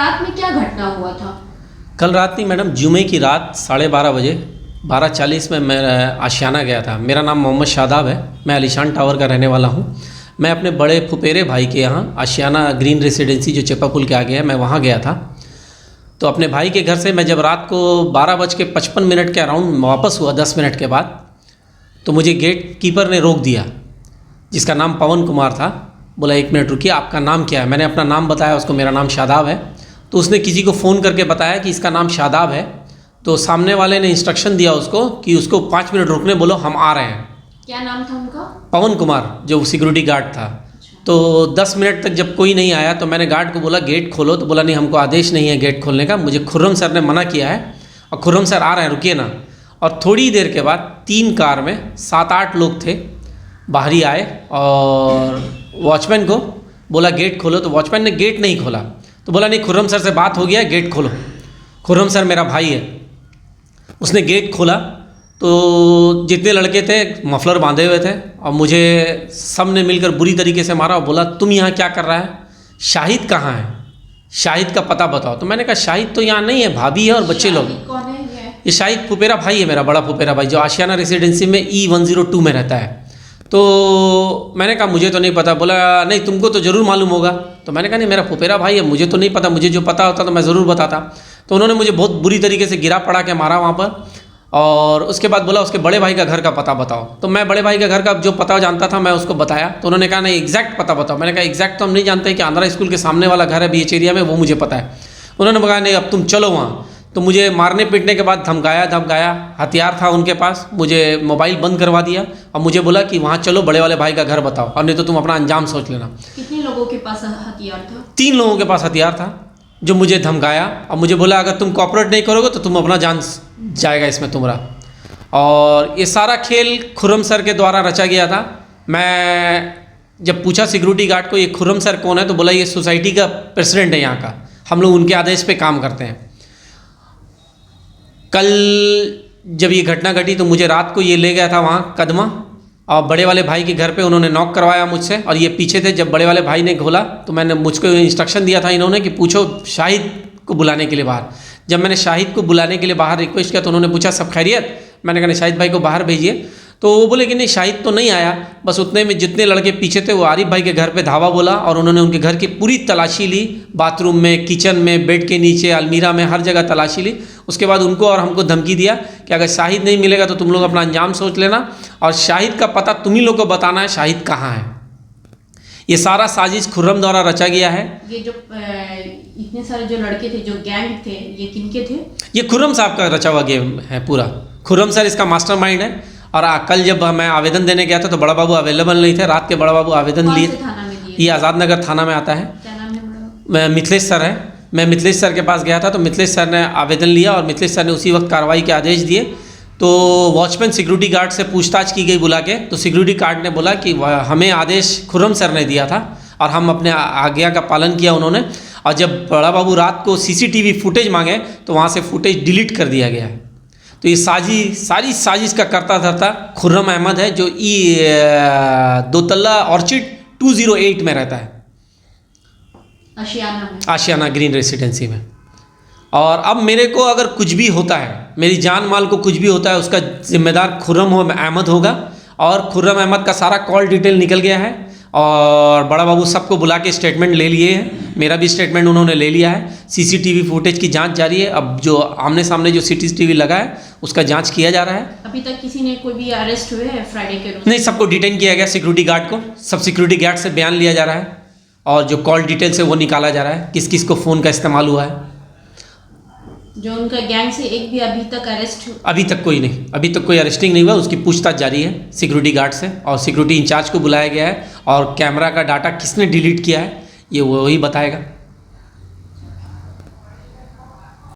रात में क्या घटना हुआ था? कल रात नहीं मैडम, जुमे की रात 12:30 बजे 12:40 में मैं आशियाना गया था। मेरा नाम मोहम्मद शादाब है, मैं आलीशान टावर का रहने वाला हूँ। मैं अपने बड़े फुफेरे भाई के यहाँ आशियाना ग्रीन रेसिडेंसी जो चेपा पुल के आगे है, मैं वहाँ गया था। तो अपने भाई के घर से मैं जब रात को 12:55 के अराउंड वापस हुआ 10 मिनट के बाद, तो मुझे गेट कीपर ने रोक दिया, जिसका नाम पवन कुमार था। बोला 1 मिनट रुकिए, आपका नाम क्या है? मैंने अपना नाम बताया उसको, मेरा नाम शादाब है। तो उसने किसी को फ़ोन करके बताया कि इसका नाम शादाब है। तो सामने वाले ने इंस्ट्रक्शन दिया उसको कि उसको 5 मिनट रुकने बोलो, हम आ रहे हैं। क्या नाम था उनका? पवन कुमार, जो सिक्योरिटी गार्ड था। तो 10 मिनट तक जब कोई नहीं आया तो मैंने गार्ड को बोला गेट खोलो, तो बोला नहीं, हमको आदेश नहीं है गेट खोलने का, मुझे खुर्रम सर ने मना किया है और खुर्रम सर आ रहे हैं, रुकिए ना। और थोड़ी देर के बाद 3 कार में 7-8 लोग थे, बाहरी आए और वॉचमैन को बोला गेट खोलो। तो वॉचमैन ने गेट नहीं खोला, तो बोला नहीं, खुर्रम सर से बात हो गया, गेट खोलो। खुर्रम सर मेरा भाई है, उसने गेट खोला। तो जितने लड़के थे मफलर बांधे हुए थे और मुझे सब ने मिलकर बुरी तरीके से मारा और बोला तुम यहाँ क्या कर रहा है, शाहिद कहाँ है, शाहिद का पता बताओ। तो मैंने कहा शाहिद तो यहाँ नहीं है, भाभी है और बच्चे लोग। कौन है ये शाहिद फुफेरा भाई है, मेरा बड़ा फुफेरा भाई, जो आशियाना रेसिडेंसी में E102 में रहता है। तो मैंने कहा मुझे तो नहीं पता। बोला नहीं, तुमको तो ज़रूर मालूम होगा। तो मैंने कहा नहीं, मेरा फुफेरा भाई है, मुझे तो नहीं पता, मुझे जो पता होता तो मैं ज़रूर बताता। तो उन्होंने मुझे बहुत बुरी तरीके से गिरा पड़ा के मारा वहाँ पर। और उसके बाद बोला उसके बड़े भाई का घर का पता बताओ। तो मैं बड़े भाई का घर का जो पता जानता था मैं उसको बताया। तो उन्होंने कहा नहीं, एग्जैक्ट पता बताओ। मैंने कहा एग्जैक्ट तो हम नहीं जानते कि आंध्रा स्कूल के सामने वाला घर है बीच एरिया में, वो मुझे पता है। उन्होंने कहा नहीं, अब तुम चलो वहाँ। तो मुझे मारने पीटने के बाद धमकाया, हथियार था उनके पास, मुझे मोबाइल बंद करवा दिया और मुझे बोला कि वहाँ चलो, बड़े वाले भाई का घर बताओ, और नहीं तो तुम अपना अंजाम सोच लेना। कितने लोगों के पास हथियार था? 3 लोगों के पास हथियार था, जो मुझे धमकाया और मुझे बोला अगर तुम कॉपरेट नहीं करोगे तो तुम अपना जान जाएगा इसमें तुम्हारा। और ये सारा खेल खुर्रम सर के द्वारा रचा गया था। मैं जब पूछा सिक्योरिटी गार्ड को ये खुर्रम सर कौन है, तो बोला ये सोसाइटी का प्रेसिडेंट है यहाँ का, हम लोग उनके आदेश पे काम करते हैं। कल जब ये घटना घटी तो मुझे रात को ये ले गया था वहाँ कदमा, और बड़े वाले भाई के घर पे उन्होंने नॉक करवाया मुझसे, और ये पीछे थे। जब बड़े वाले भाई ने खोला तो मैंने मुझको इंस्ट्रक्शन दिया था इन्होंने कि पूछो शाहिद को बुलाने के लिए बाहर। जब मैंने शाहिद को बुलाने के लिए बाहर रिक्वेस्ट किया तो उन्होंने पूछा सब खैरियत। मैंने कहा नहीं, शाहिद भाई को बाहर भेजिए। तो वो बोले कि नहीं, शाहिद तो नहीं आया। बस उतने में जितने लड़के पीछे थे वो आरिफ भाई के घर पे धावा बोला और उन्होंने उनके घर की पूरी तलाशी ली, बाथरूम में, किचन में, बेड के नीचे, अलमीरा में, हर जगह तलाशी ली। उसके बाद उनको और हमको धमकी दिया कि अगर शाहिद नहीं मिलेगा तो तुम लोग अपना अंजाम सोच लेना, और शाहिद का पता तुम ही लोग को बताना है, शाहिद कहाँ है। ये सारा साजिश खुर्रम द्वारा रचा गया है। ये जो इतने सारे जो लड़के थे, जो गैंग थे, ये किनके थे? ये खुर्रम साहब का रचा हुआ गेम है पूरा। खुर्रम सर इसका मास्टरमाइंड है। और कल जब मैं आवेदन देने गया था तो बड़ा बाबू अवेलेबल नहीं थे। रात के बड़ा बाबू आवेदन लिए। ये आज़ाद नगर थाना में आता है। क्या नाम है बड़ा? मैं मिथिलेश सर है। मैं मिथिलेश सर के पास गया था तो मिथिलेश सर ने आवेदन लिया और मिथिलेश सर ने उसी वक्त कार्रवाई के आदेश दिए। तो वॉचमैन सिक्योरिटी गार्ड से पूछताछ की गई बुला के, तो सिक्योरिटी गार्ड ने बोला कि हमें आदेश खुर्रम सर ने दिया था और हम अपने आज्ञा का पालन किया उन्होंने। और जब बड़ा बाबू रात को CCTV फुटेज मांगे तो वहाँ से फुटेज डिलीट कर दिया गया है। तो ये सारी साजिश का करता धरता खुर्रम अहमद है, जो दोतल्ला ऑर्चिड 208 में रहता है, आशियाना ग्रीन रेसिडेंसी में। और अब मेरे को अगर कुछ भी होता है, मेरी जान माल को कुछ भी होता है, उसका जिम्मेदार खुर्रम अहमद होगा। और खुर्रम अहमद का सारा कॉल डिटेल निकल गया है और बड़ा बाबू सबको बुला के स्टेटमेंट ले लिए हैं। मेरा भी स्टेटमेंट उन्होंने ले लिया है। CCTV फुटेज की जांच जारी है। अब जो आमने सामने जो CCTV लगा है उसका जांच किया जा रहा है। अभी तक किसी ने कोई भी अरेस्ट हुए हैं फ्राइडे के रोज? नहीं, सबको डिटेन किया गया, सिक्योरिटी गार्ड को। सब सिक्योरिटी गार्ड से बयान लिया जा रहा है और जो कॉल डिटेल्स है वो निकाला जा रहा है, किस किस को फ़ोन का इस्तेमाल हुआ है। जो उनका गैंग से एक भी अभी तक अरेस्ट? अभी तक कोई नहीं, अभी तक कोई अरेस्टिंग नहीं हुआ। उसकी पूछताछ जारी है सिक्योरिटी गार्ड से और सिक्योरिटी इंचार्ज को बुलाया गया है। और कैमरा का डाटा किसने डिलीट किया है ये वही बताएगा।